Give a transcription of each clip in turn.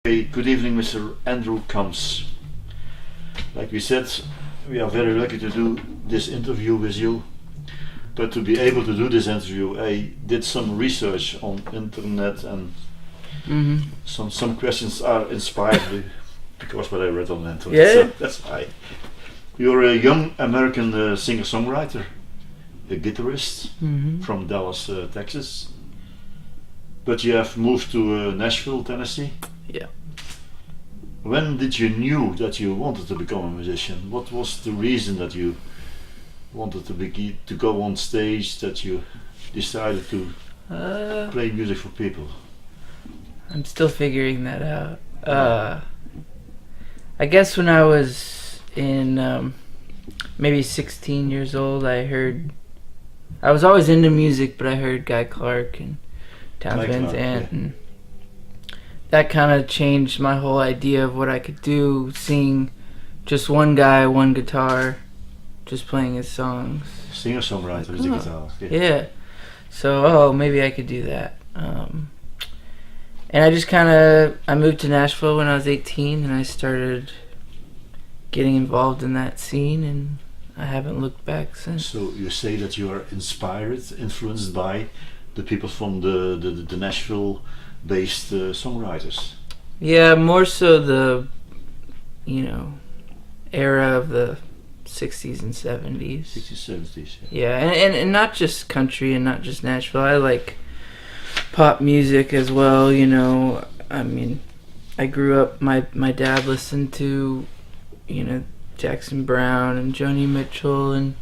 Hey, good evening, Mr. Andrew Combs. Like we said, we are very lucky to do this interview with you. But to be able to do this interview, I did some research on internet, and some questions are inspired because what I read on the internet. Yeah. So that's why. You're a young American singer-songwriter, a guitarist from Dallas, Texas. But you have moved to Nashville, Tennessee. Yeah. When did you knew that you wanted to become a musician? What was the reason that you wanted to go on stage, that you decided to play music for people? I'm still figuring that out. I guess when I was in maybe 16 years old, I was always into music, but I heard Guy Clark and Townes Van Zandt, and that kind of changed my whole idea of what I could do, seeing just one guy, one guitar, just playing his songs. Singer-songwriter with the guitar. Yeah. So, maybe I could do that. And I just I moved to Nashville when I was 18, and I started getting involved in that scene, and I haven't looked back since. So you say that you are influenced by the people from the Nashville-based songwriters. Yeah, more so the, era of the 60s and 70s. 60s, 70s. Yeah, and not just country and not just Nashville. I like pop music as well, I mean, I grew up, my dad listened to, Jackson Browne and Joni Mitchell and,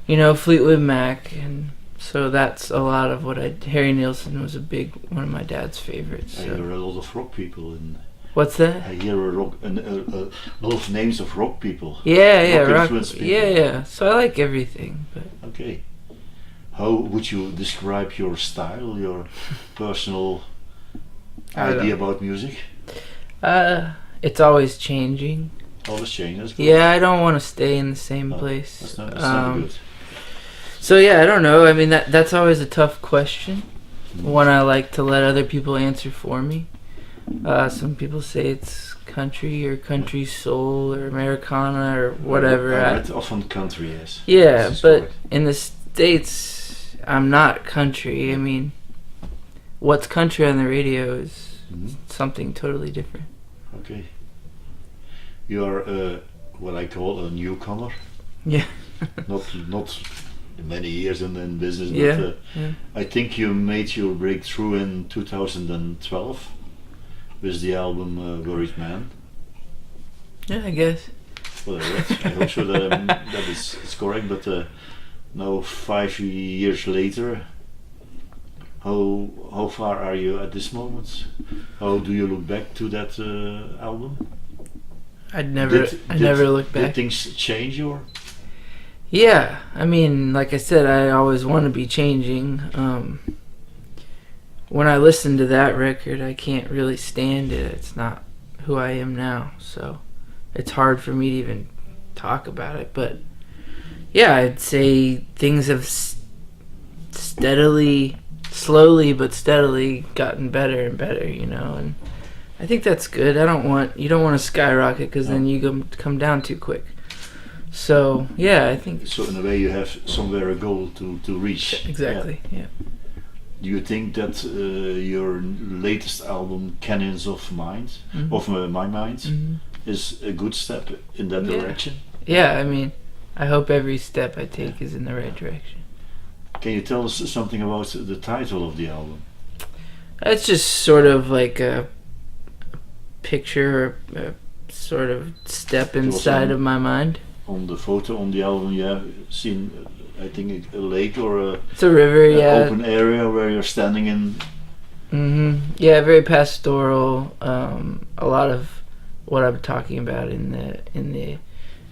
Fleetwood Mac, and so that's a lot of what Harry Nilsson was one of my dad's favorites. I So. hear a lot of rock people in. What's that? I hear a lot of names of rock people. Yeah, rock. Influenced people. Yeah. So I like everything, but. Okay. How would you describe your style, your personal idea about music? It's always changing. Always changes. Good. Yeah, I don't want to stay in the same place. That's not good. So yeah, I don't know. I mean, that's always a tough question. One I like to let other people answer for me. Some people say it's country or country soul or Americana or whatever. I read often country, yes. Yeah, but correct. in the States, I'm not country. I mean, what's country on the radio is something totally different. Okay. You are what I call a newcomer. Yeah. not many years in business, Yeah, but I think you made your breakthrough in 2012 with the album Worried Man. Yeah, I guess. Well, I hope so that is correct, but now 5 years later, how far are you at this moment? How do you look back to that album? I never look back. Did things change or? Yeah, I mean, like I said, I always want to be changing. When I listen to that record, I can't really stand it. It's not who I am now, so it's hard for me to even talk about it. But yeah, I'd say things have slowly but steadily gotten better and better, and I think that's good. You don't want to skyrocket because then you come down too quick. So yeah, I think. So in a way, you have somewhere a goal to reach. Exactly. Yeah. Do you think that your latest album, Canyons of Mind, of My Mind, is a good step in that direction? Yeah, I mean, I hope every step I take is in the right direction. Can you tell us something about the title of the album? It's just sort of like a picture, or a sort of step inside of my mind. On the photo on the album, you have seen, I think, a lake or it's a river, open area where you're standing in. Yeah, very pastoral. A lot of what I'm talking about in the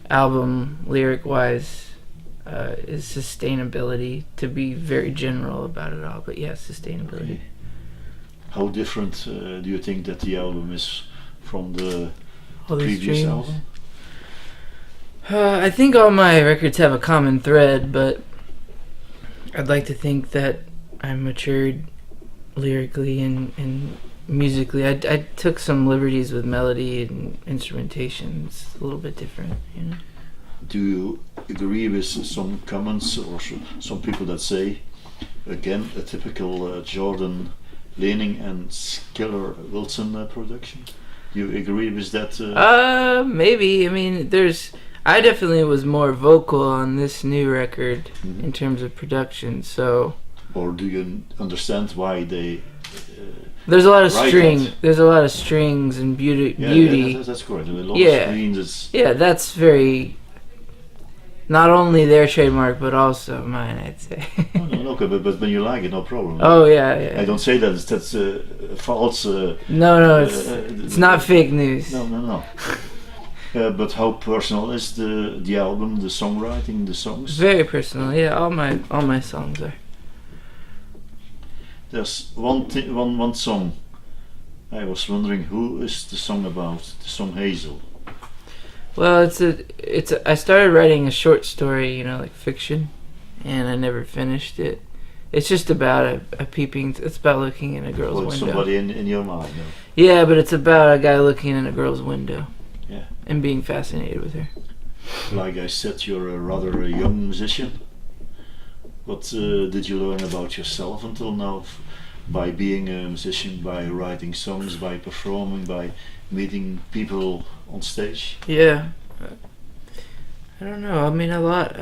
album, lyric-wise, is sustainability. To be very general about it all, but yeah, sustainability. Okay. How different do you think that the album is from the previous album? I think all my records have a common thread, but I'd like to think that I matured lyrically and musically. I took some liberties with melody and instrumentation. It's a little bit different, you know. Do you agree with some comments or some people that say, again, a typical Jordan Leaning and Skiller Wilson production? Do you agree with that? Maybe. I mean, I definitely was more vocal on this new record in terms of production, so... Or do you understand why they... there's a lot of that? There's a lot of strings and beauty. Yeah, that's correct. A lot of strings. Yeah, that's very... not only their trademark, but also mine, I'd say. No, okay, but when you like it, no problem. Oh, yeah. I don't say that's false. No, it's not fake news. No. But how personal is the album, the songwriting, the songs? Very personal, yeah. All my songs are. There's one song. I was wondering, who is the song about? The song Hazel. Well, I started writing a short story, you know, like fiction, and I never finished it. It's just about it's about looking in a girl's window. Somebody in your mind. No? Yeah, but it's about a guy looking in a girl's window. Yeah. And being fascinated with her. Like I said, you're a rather young musician. What did you learn about yourself until now? By being a musician, by writing songs, by performing, by meeting people on stage? Yeah. I don't know. I mean, a lot.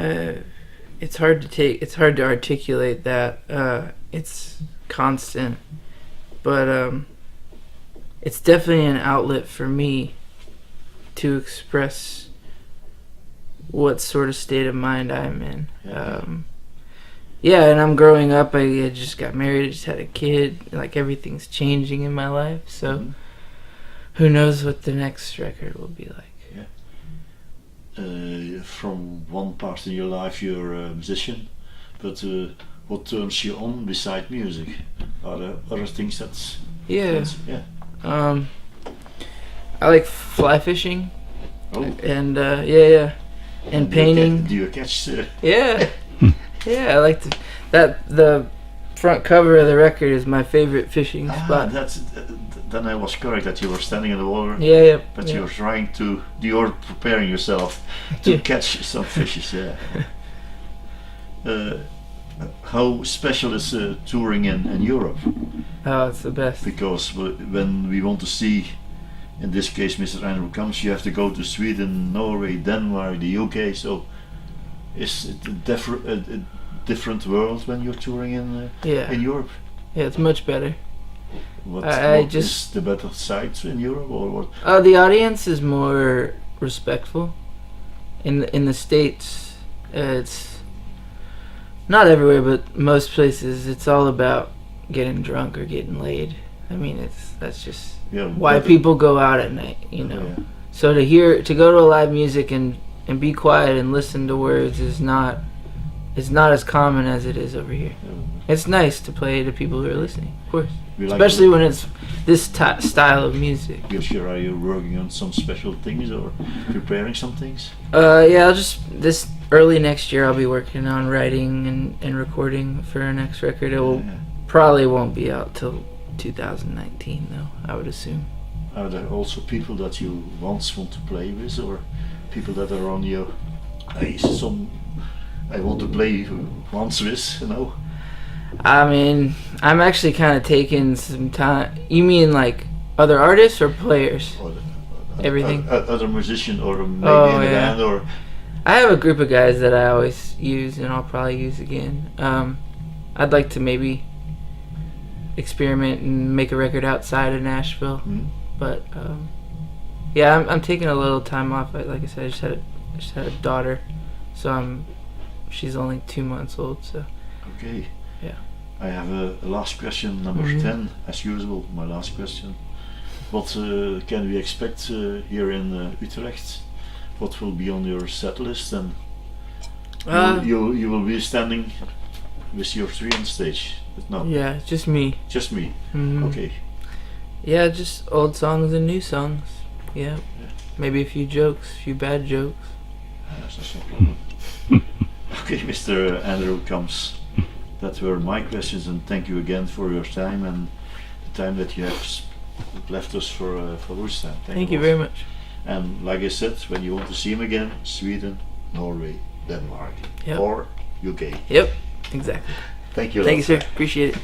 It's hard to articulate that. It's constant, but it's definitely an outlet for me to express what sort of state of mind I'm in. Yeah, and I'm growing up. I just got married. I just had a kid. Like, everything's changing in my life. So, who knows what the next record will be like? Yeah. From one part in your life, you're a musician, but what turns you on beside music? Are there other things that's... Yeah. I like fly fishing. Oh. And and painting. Do you catch? Yeah. Yeah, I like the front cover of the record is my favorite fishing spot. Then I was correct that you were standing in the water. Yeah. But you're you're preparing yourself to catch some fishes. Yeah. How special is touring in Europe? Oh, it's the best. Because when we want to see, in this case, Mr. Andrew Comes, you have to go to Sweden, Norway, Denmark, the UK. So, is it a different world when you're touring in Europe? Yeah, it's much better. What is the better side in Europe, or what? The audience is more respectful. In the States, it's not everywhere, but most places, it's all about getting drunk or getting laid. I mean, that's just why people go out at night, you know. Yeah. So to go to a live music and be quiet and listen to words is not as common as it is over here. Yeah. It's nice to play to people who are listening, of course. Especially when it's this style of music. Are you working on some special things or preparing some things? Yeah, this early next year I'll be working on writing and recording for our next record. It probably won't be out till 2019 though, I would assume. Are there also people that you once want to play with, or people that are on your I want to play once with, you know? I mean, I'm actually kind of taking some time. You mean like other artists or players? Everything. Other musician, or maybe in a band, or. I have a group of guys that I always use, and I'll probably use again. I'd like to maybe experiment and make a record outside of Nashville, but yeah, I'm taking a little time off. Like I said, I just had a daughter, so she's only 2 months old. So. Okay. Yeah. I have a last question, number 10, as usual. My last question. What can we expect here in Utrecht? What will be on your set list? And you will be standing with your three on stage. But no. Yeah, just me. Just me. Mm-hmm. Okay. Yeah, just old songs and new songs. Yeah. Maybe a few jokes, a few bad jokes. That's no problem. Okay, Mr. Andrew Comes. That were my questions, and thank you again for your time and the time that you have left us for Rusland. Thank you very much. And like I said, when you want to see him again, Sweden, Norway, Denmark, Yep. or UK. Yep, exactly. Thank you. Thank you, sir. Appreciate it.